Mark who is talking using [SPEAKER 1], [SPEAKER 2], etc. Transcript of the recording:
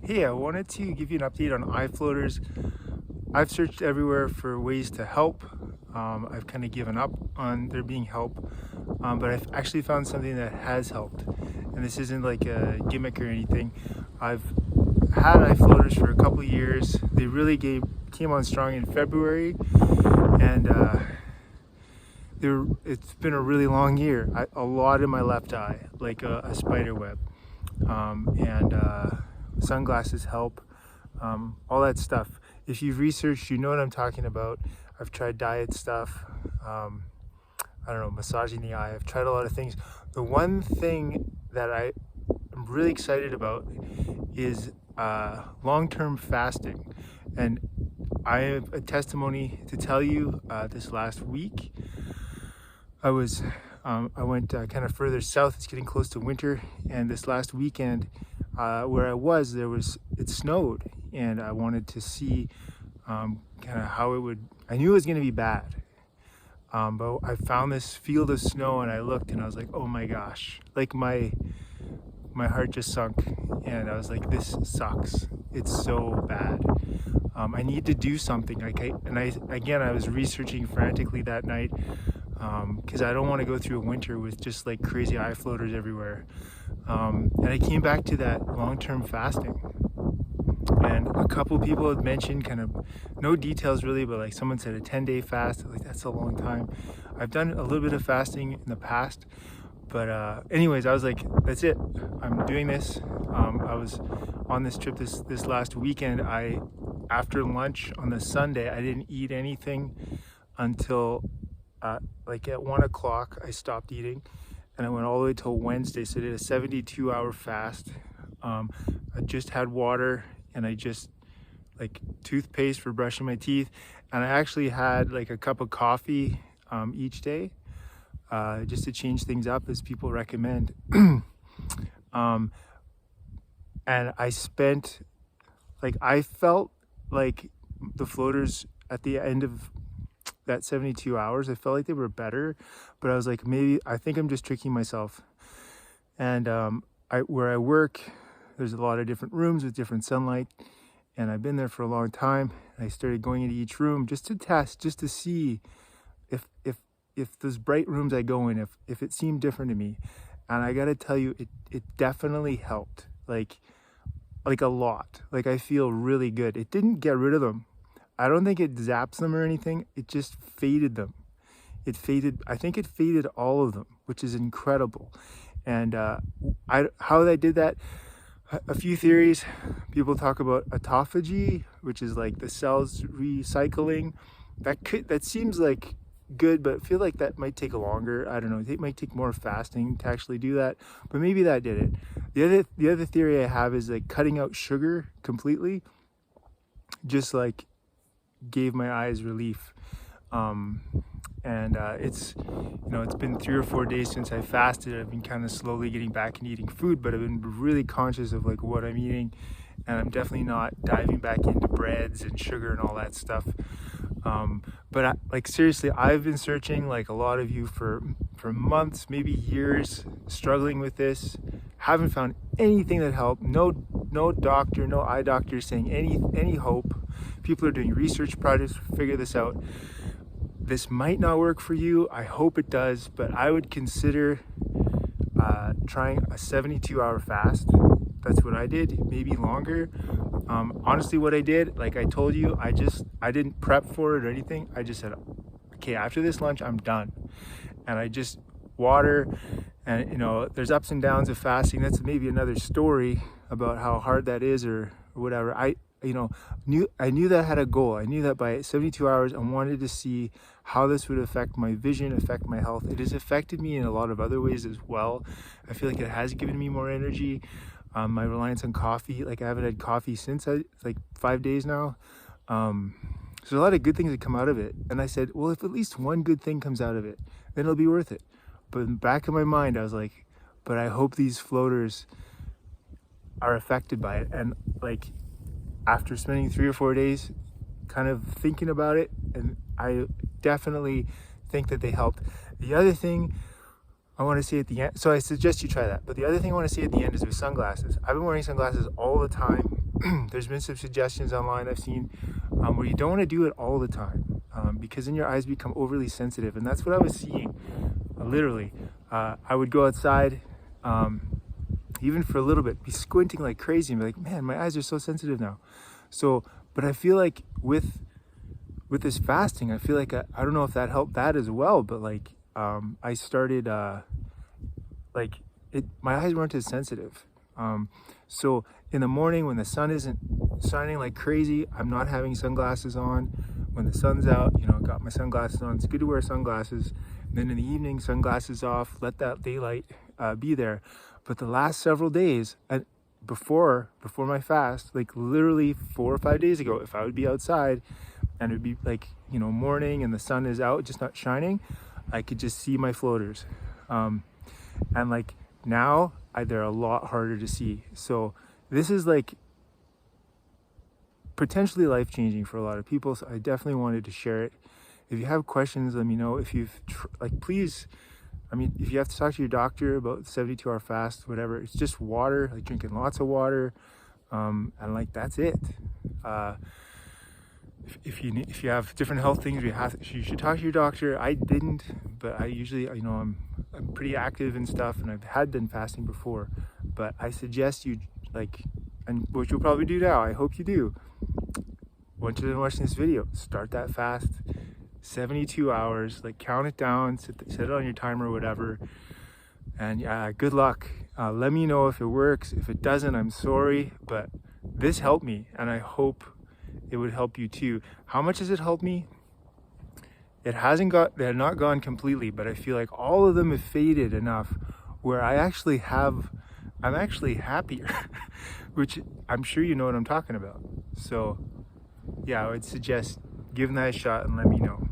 [SPEAKER 1] Hey, I wanted to give you an update on iFloaters. I've searched everywhere for ways to help. I've kind of given up on there being help, but I've actually found something that has helped. And this isn't like a gimmick or anything. I've had iFloaters for a couple years. They really came on strong in February, and it's been a really long year. A lot in my left eye, like a spider web, and sunglasses help. All that stuff. If you've researched, you know what I'm talking about. I've tried diet stuff. I don't know, massaging the eye. I've tried a lot of things. The one thing that I'm really excited about is long-term fasting. And I have a testimony to tell you. This last week, I went kind of further south. It's getting close to winter, and this last weekend, where I was, it snowed, and I wanted to see kind of how it would. I knew it was going to be bad, but I found this field of snow, and I looked, and I was like, oh my gosh, like my heart just sunk, and I was like, this sucks. It's so bad. I need to do something. I was researching frantically that night, because I don't want to go through a winter with just like crazy iFloaters everywhere. And I came back to that long-term fasting, and a couple people had mentioned, kind of no details really, but like someone said a 10-day fast. Like, that's a long time. I've done a little bit of fasting in the past, but anyways, I was like, that's it. I'm doing this. I was on this trip this last weekend. After lunch on the Sunday, I didn't eat anything until like at 1 o'clock. I stopped eating, and I went all the way till Wednesday. So I did a 72-hour fast. I just had water, and I just like toothpaste for brushing my teeth, and I actually had like a cup of coffee each day, just to change things up, as people recommend. And I spent, like, I felt like the floaters at the end of that 72 hours, I felt like they were better, but I was like, I think I'm just tricking myself. And where I work, there's a lot of different rooms with different sunlight, and I've been there for a long time. And I started going into each room just to test, just to see if those bright rooms I go in, if it seemed different to me. And I gotta tell you, it definitely helped, like a lot. Like, I feel really good. It didn't get rid of them. I don't think it zaps them or anything. It just faded them. I think it faded all of them, which is incredible. And how they did that, a few theories. People talk about autophagy, which is like the cells recycling. That seems like good, but I feel like that might take longer. I don't know. It might take more fasting to actually do that, but maybe that did it. The other theory I have is like cutting out sugar completely, just like gave my eyes relief. And it's been 3 or 4 days since I fasted. I've been kind of slowly getting back and eating food, but I've been really conscious of like what I'm eating, and I'm definitely not diving back into breads and sugar and all that stuff. But like, seriously, I've been searching, like a lot of you, for months, maybe years, struggling with this. Haven't found anything that helped. No doctor, no eye doctor saying any hope. People are doing research projects to figure this out. This might not work for you. I hope it does, but I would consider trying a 72-hour fast. That's what I did, maybe longer. Honestly, what I did, like I told you, I didn't prep for it or anything. I just said, okay, after this lunch, I'm done. And I just water, and there's ups and downs of fasting. That's maybe another story about how hard that is, or whatever. I knew that I had a goal. I knew that by 72 hours, I wanted to see how this would affect my vision, affect my health. It has affected me in a lot of other ways as well. I feel like it has given me more energy. My reliance on coffee, like I haven't had coffee since like 5 days now. So a lot of good things that come out of it. And I said, well, if at least one good thing comes out of it, then it'll be worth it. But in the back of my mind, I was like, but I hope these floaters are affected by it. And like, after spending 3 or 4 days kind of thinking about it, and I definitely think that they helped. The other thing I want to say at the end, so I suggest you try that, but the other thing I want to say at the end is with sunglasses. I've been wearing sunglasses all the time, there's been some suggestions online I've seen where you don't want to do it all the time because then your eyes become overly sensitive, and that's what I was seeing. Literally, I would go outside, even for a little bit, be squinting like crazy, and be like, "Man, my eyes are so sensitive now." So, but I feel like with this fasting, I feel like I don't know if that helped that as well, but like I started like my eyes weren't as sensitive. So in the morning when the sun isn't shining like crazy, I'm not having sunglasses on. When the sun's out, I got my sunglasses on. It's good to wear sunglasses. And then in the evening, sunglasses off, let that daylight be there. But the last several days, before my fast, like literally 4 or 5 days ago, if I would be outside and it'd be like, morning and the sun is out, just not shining, I could just see my floaters. And like now, they're a lot harder to see. So this is like potentially life-changing for a lot of people. So I definitely wanted to share it. If you have questions, let me know. If you've please, if you have to talk to your doctor about 72-hour fast, whatever, it's just water, like drinking lots of water, and like that's it. If you have different health things, you should talk to your doctor. I didn't, but I usually, I'm pretty active and stuff, and I've had done fasting before. But I suggest you and what you'll probably do now, I hope you do. Once you're done watching this video, start that fast, 72 hours. Like count it down, set it on your timer or whatever. And good luck. Let me know if it works. If it doesn't, I'm sorry, but this helped me, and I hope it would help you too. How much has it helped me? They had not gone completely, but I feel like all of them have faded enough where I'm actually happier, which I'm sure you know what I'm talking about. So yeah, I would suggest giving that a shot and let me know.